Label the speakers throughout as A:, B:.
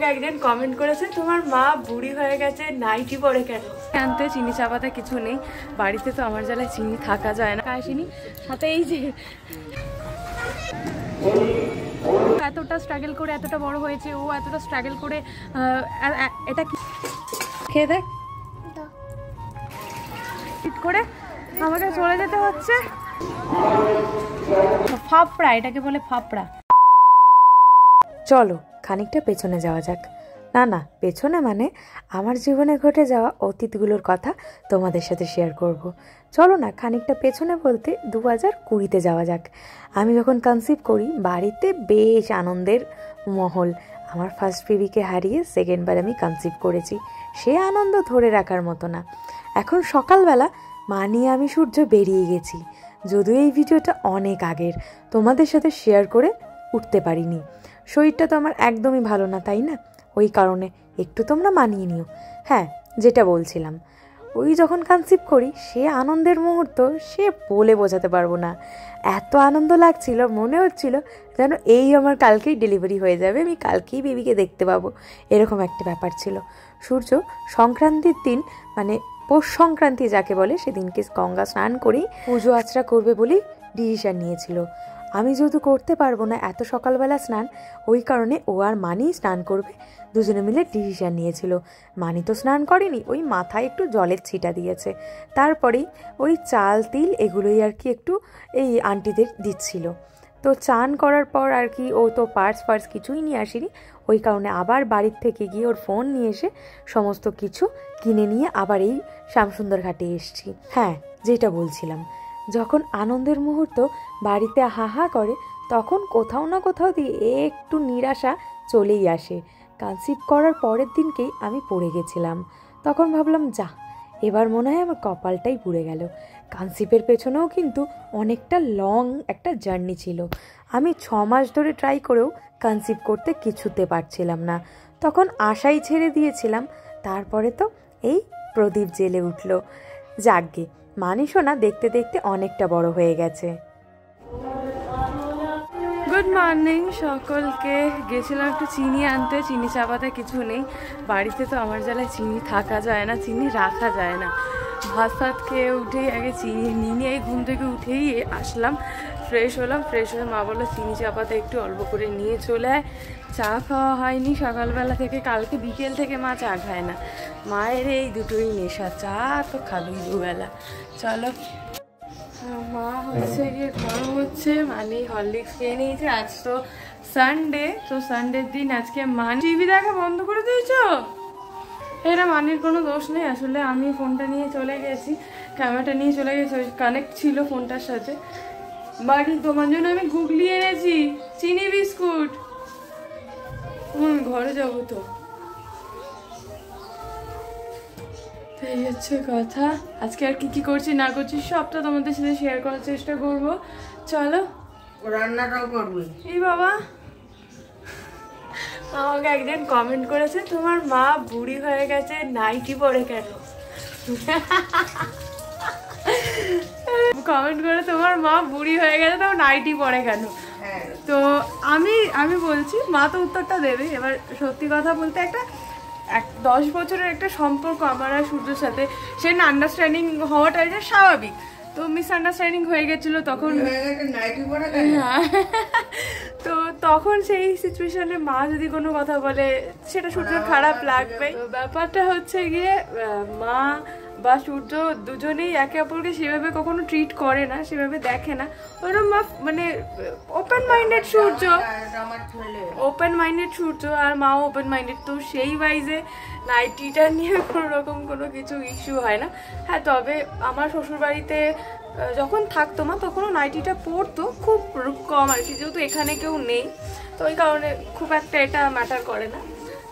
A: আমাকে একজন কমেন্ট করেছে তোমার মা বুড়ি হয়ে গেছে নাইটি পরে কেন। আনতে চিনি চাপাতে কিছু নেই বাড়িতে, তো আমার জ্বালায় চিনি থাকা যায় না। আসিনি সাথে এই যে এতটা স্ট্রাগল করে এতটা বড় হয়েছে, ও এতটা স্ট্রাগল করে এটা কি খেয়ে দেখ করে আমাকে চলে যেতে হচ্ছে। ফাপড়া, এটাকে বলে ফাপড়া। চলো খানিকটা পেছনে যাওয়া যাক। না না, পেছনে মানে আমার জীবনে ঘটে যাওয়া অতীতগুলোর কথা তোমাদের সাথে শেয়ার করব। চলো না খানিকটা পেছনে বলতে 2020-তে যাওয়া যাক। আমি যখন কনসিভ করি বাড়িতে বেশ আনন্দের মহল। আমার ফার্স্ট বেবিকে হারিয়ে সেকেন্ডবার আমি কনসিভ করেছি, সে আনন্দ ধরে রাখার মতো না। এখন সকালবেলা মা নিয়ে আমি সূর্য বেরিয়ে গেছি, যদিও এই ভিডিওটা অনেক আগের, তোমাদের সাথে শেয়ার করে উঠতে পারিনি। শরীরটা তো আমার একদমই ভালো না, তাই না? ওই কারণে একটু তোমরা মানিয়ে নিও। হ্যাঁ, যেটা বলছিলাম, ওই যখন কনসিভ করি সে আনন্দের মুহূর্ত সে বলে বোঝাতে পারবো না। এত আনন্দ লাগছিল, মনে হচ্ছিল যেন এই আমার কালকেই ডেলিভারি হয়ে যাবে, আমি কালকেই বেবিকে দেখতে পাবো, এরকম একটা ব্যাপার ছিল। সূর্য সংক্রান্তির দিন, মানে পৌষ সংক্রান্তি যাকে বলে, সেদিনকে গঙ্গা স্নান করেই পুজো আচরা করবে বলেই ডিসিশন নিয়েছিল। আমি যেহেতু করতে পারবো না এত সকালবেলা স্নান, ওই কারণে ও আর মানি স্নান করবে, দুজনে মিলে ডিসিশন নিয়েছিল। মানি তো স্নান করেনি, ওই মাথায় একটু জলের ছিটা দিয়েছে, তারপরেই ওই চাল তিল এগুলোই আর কি একটু এই আন্টিদের দিচ্ছিল। তো চান করার পর আর কি ও তো পার্স কিছুই নিয়ে আসেনি, ওই কারণে আবার বাড়ির থেকে গিয়ে ওর ফোন নিয়ে এসে সমস্ত কিছু কিনে নিয়ে আবার এই শ্যামসুন্দর ঘাটে এসেছি। হ্যাঁ, যেটা বলছিলাম, যখন আনন্দের মুহূর্ত বাড়িতে হাহা করে তখন কোথাও না কোথাও দিয়ে একটু নিরাশা চলেই আসে। কনসিভ করার পরের দিনকেই আমি পড়ে গেছিলাম, তখন ভাবলাম যা, এবার মনে হয় আমার কপালটাই পুড়ে গেল। কনসিভের পেছনেও কিন্তু অনেকটা লং একটা জার্নি ছিল। আমি 6 মাস ধরে ট্রাই করেও কনসিভ করতে কিছুতে পারছিলাম না, তখন আশাই ছেড়ে দিয়েছিলাম। তারপরে তো এই প্রদীপ জেলে উঠল। যাকগে, মানিসও না দেখতে দেখতে অনেকটা বড় হয়ে গেছে। গুড মর্নিং সকলকে। গেছিলাম একটু চিনি আনতে, চিনি চাপাতে কিছু নেই বাড়িতে, তো আমার জ্বালায় চিনি থাকা যায় না, চিনি রাখা যায় না। ভাত ফাত খেয়ে উঠেই আগে চিনি নিয়ে ঘুম থেকে উঠেই আসলাম, ফ্রেশ হলাম। ফ্রেশ হয়ে মা বললো চিনি চাপাতে একটু অল্প করে নিয়ে চলে আয়। চা খাওয়া হয়নি সকালবেলা থেকে, কালকে বিকেল থেকে মা চা খায় না, মায়ের এই দুটোই নেশা, চা তো খাবেই দুবেলা। চলো, মা হচ্ছে গিয়ে গরম হচ্ছে, মানে হরলিক্স খেয়ে নিয়েছে। আজ তো সানডে, তো সানডের দিন আজকে মান টিভি দেখা বন্ধ করে দিয়েছো। এটা মানির কোনো দোষ নেই, আসলে আমি ফোনটা নিয়ে চলে গেছি, ক্যামেরাটা নিয়ে চলে গেছি, কানেক্ট ছিল ফোনটার সাথে। বাড়ি তোমার জন্য আমি গুগলি এনেছি, চিনি বিস্কুট। ঘরে যাবো তো, এই হচ্ছে কথা। আজকে আর কি করছি না করছি সবটা তোমাদের সাথে শেয়ার করার চেষ্টা করব। চলো,
B: রান্নাটাও করবি।
A: এই বাবা, আমাকে একজন কমেন্ট করেছে তোমার মা বুড়ি হয়ে গেছে নাইটি পরে কেন। কমেন্ট করে তোমার মা বুড়ি হয়ে গেছে তো নাইটি পরে কেন। তো আমি বলছি মা তো উত্তরটা দেবে। এবার সত্যি কথা বলতে, একটা 10 বছরের একটা সম্পর্ক আমার আর সূর্যের সাথে, সে না আন্ডারস্ট্যান্ডিং হওয়াটা এটা স্বাভাবিক, তো মিসআন্ডারস্ট্যান্ডিং হয়ে গেছিলো তখন। তো তখন সেই সিচুয়েশনে মা যদি কোনো কথা বলে সেটা সূর্যের খারাপ লাগবে। ব্যাপারটা হচ্ছে গিয়ে মা বা সূর্য দুজনেই একে অপরকে সেভাবে কখনো ট্রিট করে না, সেভাবে দেখে না। ওরকম মানে ওপেন মাইন্ডেড সূর্য, ওপেন মাইন্ডেড সূর্য আর মাও ওপেন মাইন্ডেড, তো সেই ওয়াইজে নাইটিটা নিয়ে কোনো রকম কোনো কিছু ইস্যু হয় না। হ্যাঁ, তবে আমার শ্বশুরবাড়িতে যখন থাকতো মা তখনও নাইটিটা পরতো, খুব কম আর কি, যেহেতু এখানে কেউ নেই তো ওই কারণে খুব একটা এটা ম্যাটার করে না।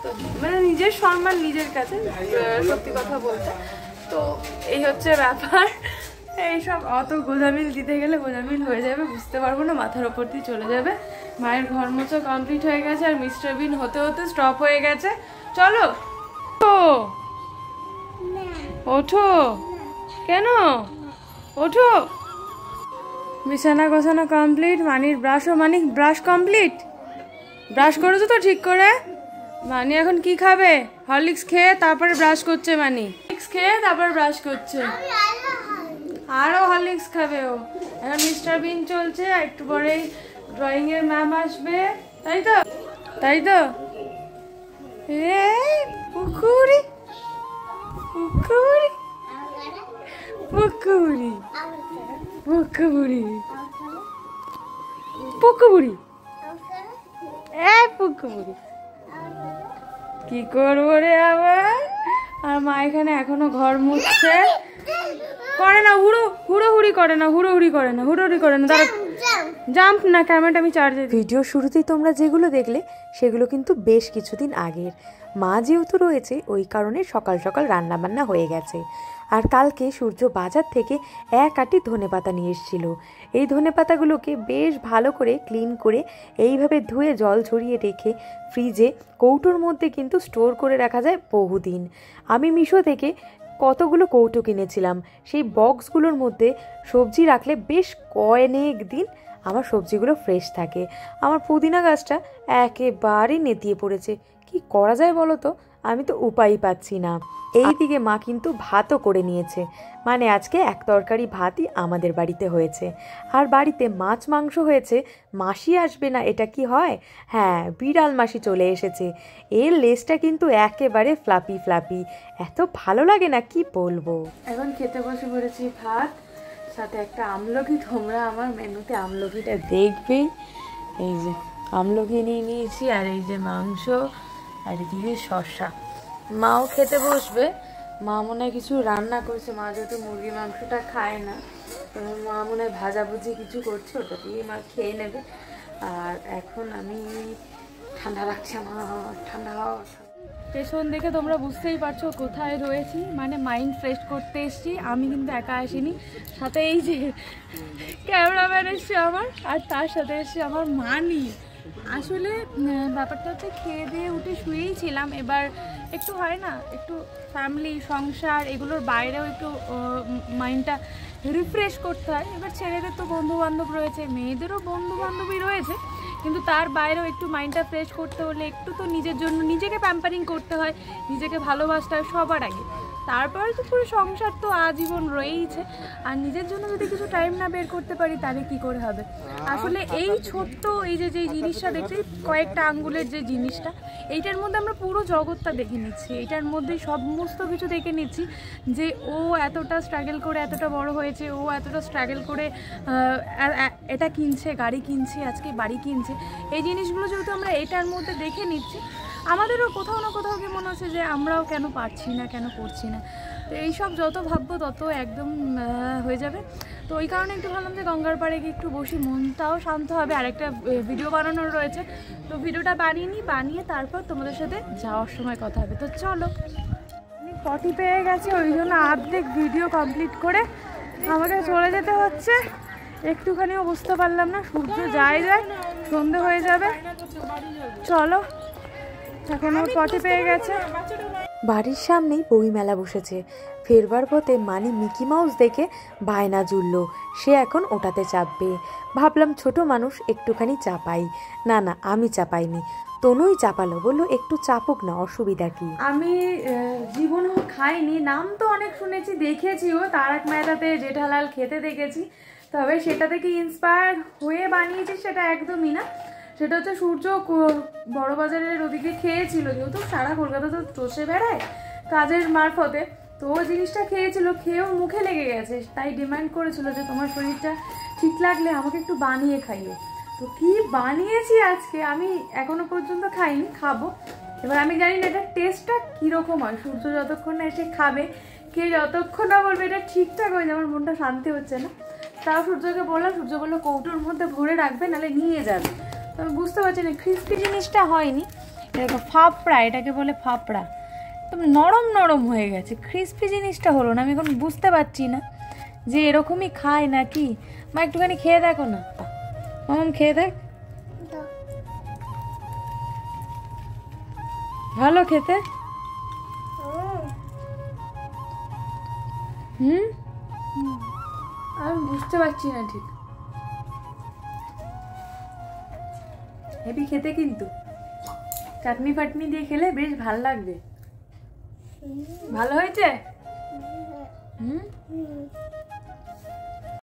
A: তো মানে নিজের সম্মান নিজের কাছে, সত্যি কথা বলতে। তো এই হচ্ছে ব্যাপার। এইসব অত গোজামিল দিতে গেলে গোজামিল হয়ে যাবে, বুঝতে পারবো না, মাথার ওপর দিয়ে চলে যাবে। মায়ের ঘর মোছা কমপ্লিট হয়ে গেছে আর মিস্টার বিন হতে হতে স্টপ হয়ে গেছে। চলো ওঠো, কেন ওঠো। বিছানা গোছানো কমপ্লিট, মানির ব্রাশও, মানিক ব্রাশ কমপ্লিট, ব্রাশ করেছো তো ঠিক করে?
C: মানি এখন কি খাবে? হরলিক্স খেয়ে তারপরে ব্রাশ করছে। মানি হরলিক্স খেয়ে তারপর ব্রাশ করছে। আরো হরলিক্স খাবে ও। এখন মিস্টার বিন চলছে, একটু পরেই ড্রয়িং এর ম্যাম আসবে, তাই তো? তাই তো? এই পুকুরি পুকুরি পুকুরি পুকুরি পুকুরি পুকুরি কি করবো রে আবার? আর মা এখানে এখনো ঘর মুছছে। করে না হুড়োহুড়ি করে না, হুড়োহুড়ি করে না, হুড়োহুড়ি করে না। দাঁড়া, জাম্প না, ক্যামেরাটা আমি চার্জে।
A: ভিডিও শুরুতেই তোমরা যেগুলো দেখলে সেগুলো কিন্তু বেশ কিছুদিন আগের। মা যেহেতু রয়েছে ওই কারণে সকাল সকাল রান্নাবান্না হয়ে গেছে। আর কালকে সূর্য বাজার থেকে এক আঁটি ধনেপাতা নিয়ে এসেছিল। এই ধনেপাতাগুলোকে বেশ ভালো করে ক্লিন করে এইভাবে ধুয়ে জল ঝরিয়ে রেখে ফ্রিজে কৌটোর মধ্যে কিন্তু স্টোর করে রাখা যায় বহুদিন। আমি মিশো থেকে কতগুলো কৌটো কিনেছিলাম। সেই বক্সগুলোর মধ্যে সবজি রাখলে বেশ কয়েক দিন আমার সবজিগুলো ফ্রেশ থাকে। আমার পুদিনা গাছটা একেবারেই নেতিয়ে পড়েছে। কি করা যায় বলো তো? আমি তো উপায়ই পাচ্ছি না। এইদিকে মা কিন্তু ভাতও করে নিয়েছে, মানে আজকে এক তরকারি ভাতই আমাদের বাড়িতে হয়েছে। আর বাড়িতে মাছ মাংস হয়েছে। মাসি আসবে না এটা কি হয়? হ্যাঁ, বিড়াল মাসি চলে এসেছে। এর লেজটা কিন্তু একেবারে ফ্লাপি ফ্লাপি, এত ভালো লাগে না কি বলবো।
C: এখন খেতে বসে পড়েছি ভাত, সাথে একটা আমলকি। তোমরা আমার মেনুতে আমলকিটা দেখবেই। এই যে আমলকি নিয়ে নিয়েছি, আর এই যে মাংস, আর এদিকে শসা। মাও খেতে বসবে। মা মনে হয় কিছু রান্না করছে। মা যেহেতু মুরগি মাংসটা খায় না, মা মনে হয় ভাজাভুজি কিছু করছে, ওটা দিয়ে মা খেয়ে নেবে। আর এখন আমি ঠান্ডা লাগছে আমার, ঠান্ডা। পেছন দেখে তোমরা বুঝতেই পারছো কোথায় রয়েছি, মানে মাইন্ড ফ্রেশ করতে এসেছি। আমি কিন্তু একা আসিনি, সাথে এই যে ক্যামেরাম্যান এসছে আমার, আর তার সাথে এসছে আমার মানি। আসলে ব্যাপারটা হচ্ছে খেয়ে দিয়ে উঠে শুয়েই ছিলাম। এবার একটু হয় না, একটু ফ্যামিলি সংসার এগুলোর বাইরেও একটু মাইন্ডটা রিফ্রেশ করতে হয়। এবার ছেলেদের তো বন্ধুবান্ধব রয়েছে, মেয়েদেরও বন্ধুবান্ধবী রয়েছে, কিন্তু তার বাইরেও একটু মাইন্ডটা ফ্রেশ করতে হলে একটু তো নিজের জন্য নিজেকে প্যাম্পারিং করতে হয়, নিজেকে ভালোবাসতে হয় সবার আগে। তারপরে তো পুরো সংসার তো আজীবন রয়েইছে। আর নিজের জন্য যদি কিছু টাইম না বের করতে পারি তাহলে কি করে হবে? আসলে এই ছোট্ট এই যে জিনিসটা দেখছি, কয়েকটা আঙ্গুলের যে জিনিসটা, এইটার মধ্যে আমরা পুরো জগৎটা দেখে নিচ্ছি। এইটার মধ্যেই সমস্ত কিছু দেখে নিচ্ছি যে ও এতটা স্ট্রাগল করে এতটা বড় হয়েছে, ও এতটা স্ট্রাগল করে এটা কিনছে, গাড়ি কিনছে, আজকে বাড়ি কিনছে। এই জিনিসগুলো যেহেতু আমরা এটার মধ্যে দেখে নিচ্ছি, আমাদেরও কোথাও না কোথাও কি মনে হচ্ছে যে আমরাও কেন পারছি না, কেন করছি না। তো এইসব যত ভাববো তত একদম হয়ে যাবে। তো ওই কারণে একটু ভাবলাম যে গঙ্গার পাড়ে গিয়ে একটু বসি, মনটাও শান্ত হবে। আর একটা ভিডিও বানানোর রয়েছে, তো ভিডিওটা বানিয়ে তারপর তোমাদের সাথে যাওয়ার সময় কথা হবে। তো চলো। আমি পটি পেয়ে গেছি, ওই জন্য অর্ধেক ভিডিও কমপ্লিট করে আমাকে চলে যেতে হচ্ছে। একটুখানিও বুঝতে পারলাম না, সূর্য যায় সন্ধে হয়ে যাবে। চলো, এখন ওর পটি পেয়ে গেছে।
A: বাড়ির সামনেই বই মেলা বসেছে। ফেরবার পথে মানি মিকি মাউস দেখে বায়না জুড়ল, সে এখন ওটাতে চাপবে। ভাবলাম ছোট মানুষ, একটুখানি চাপাই। না না, আমি চাপাইনি, তনুই চাপালো। বললো একটু চাপুক না, অসুবিধা কি?
C: আমি জীবনেও খাইনি, নাম তো অনেক শুনেছি, দেখেছিও তারক মেহতাতে জেঠালাল খেতে দেখেছি, তবে সেটা থেকে ইন্সপায়ার হয়ে বানিয়েছি সেটা একদমই না। সেটা হচ্ছে সূর্য বড়বাজারের ওদিকে খেয়েছিল, যেহেতু সারা কলকাতা তো চষে বেড়ায় কাজের মারফতে, তো ও জিনিসটা খেয়েছিল, খেয়েও মুখে লেগে গেছে। তাই ডিমান্ড করেছিল যে তোমার শরীরটা ঠিক লাগলে আমাকে একটু বানিয়ে খাইও। তো কি বানিয়েছি আজকে, আমি এখনো পর্যন্ত খাইনি, খাবো। এবার আমি জানি না এটার টেস্টটা কীরকম হয়। সূর্য যতক্ষণ না এসে খাবে, কে যতক্ষণ না বলবে এটা ঠিকঠাক হয়ে যায়, আমার মনটা শান্তি হচ্ছে না। তাও সূর্যকে বললাম, সূর্য বললো কৌটোর মধ্যে ভরে রাখবে, নাহলে নিয়ে যাবে। তো আমি বুঝতে পারছি না, ক্রিস্পি জিনিসটা হয়নি, এরকম ফাপড়া, এটাকে বলে ফাপড়া, একদম নরম নরম হয়ে গেছে, ক্রিস্পি জিনিসটা হলো না। আমি এখন বুঝতে পারছি না যে এরকমই খায় নাকি। মা একটুখানি খেয়ে দেখো না, মাম খেয়ে দেখ, ভালো খেতে। আমি বুঝতে পারছি না ঠিক, হেভি খেতে কিন্তু চাটনি ফাটনি দিয়ে খেলে বেশ ভালো লাগবে। ভালো হয়েছে? হুম